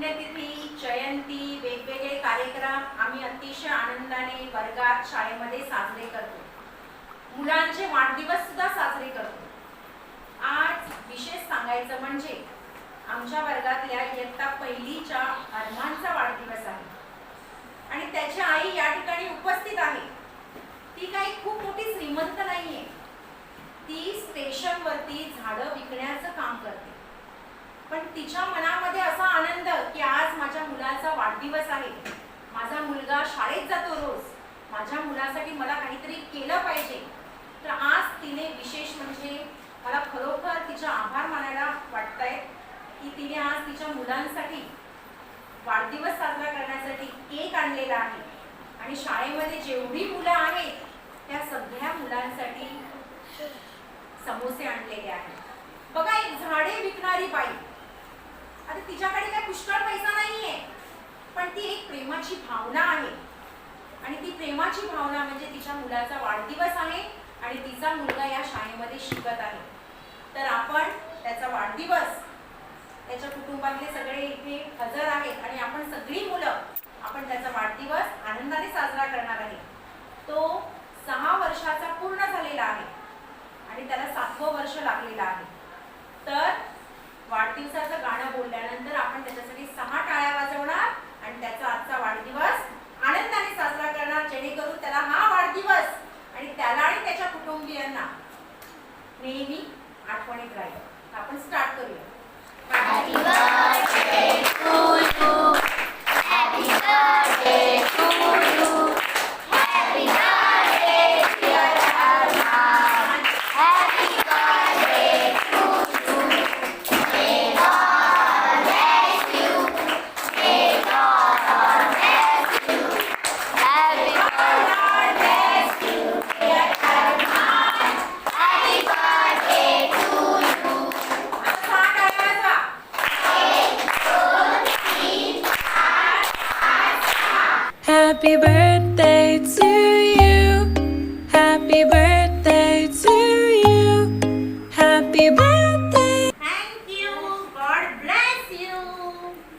पुण्यतिथी, जयंती, वेगवेगळे कार्यक्रम आम्ही अतिशय आनंदाने वर्गात शाळेमध्ये साजरे करतो. मुलांचे वाढदिवस सुद्धा साजरे करतो. आज विशेष सांगायचं म्हणजे आमच्या वर्गातल्या इयत्ता पहिलीच्या अरमानचा वाढदिवस आहे आणि त्याची आई या ठिकाणी उपस्थित आहे. ती काही खूप मोठी श्रीमंत नाहीये. ती स्टेशनवरती झाडं विकण्याचं काम करते. पण तिच्या मनामध्ये असा आनंद की आज माझ्या मुलाचा वाढदिवस आहे, माझा मुलगा शाळेत जातो रोज, माझ्या मुलासाठी मला काहीतरी केलं पाहिजे. तर आज तिने विशेष म्हणजे मला खरोखर तिचे आभार मानायला वाटतायत की तिने आज तिच्या मुलांसाठी वाढदिवस साजरा करण्यासाठी केक आणलेला आहे आणि शाळेमध्ये जेवढी मुलं आहेत त्या सगळ्या मुलांसाठी समोसे आणलेले आहेत. बघा, एक झाडे विकणारी बाई, आता तिच्याकडे काय पुष्कळ पैसा नाहीये, पण ती एक प्रेमाची भावना आहे आणि ती प्रेमाची भावना म्हणजे तिच्या मुलाचा वाढदिवस आहे आणि तिचा मुलगा या शाळेमध्ये शिकत आहे. तर आपण त्याचा वाढदिवस, त्याच्या कुटुंबातले सगळे इथे हजर आहेत आणि आपण सगळी मुलं आपण त्याचा वाढदिवस आनंदाने साजरा करणार आहे. तो 6 वर्षाचा पूर्ण झालेला आहे आणि त्याला 7वं वर्ष लागलेलं आहे. तर वाढदिवसाचं गाणं बोलल्यानंतर आपण त्याच्यासाठी 6 टाळ्या वाजवणार आणि त्याचा आजचा वाढदिवस आनंदाने साजरा करणार, जेणेकरून त्याला हा वाढदिवस आणि त्याला आणि त्याच्या कुटुंबियांना नेहमी आठवणीत राहील. आपण स्टार्ट करूया. Happy birthday to you. Happy birthday to you. Happy birthday dear Arman. Happy birthday to you. May God bless you. May God bless you. Happy birthday to dear Arman. Happy birthday to you. Happy birthday to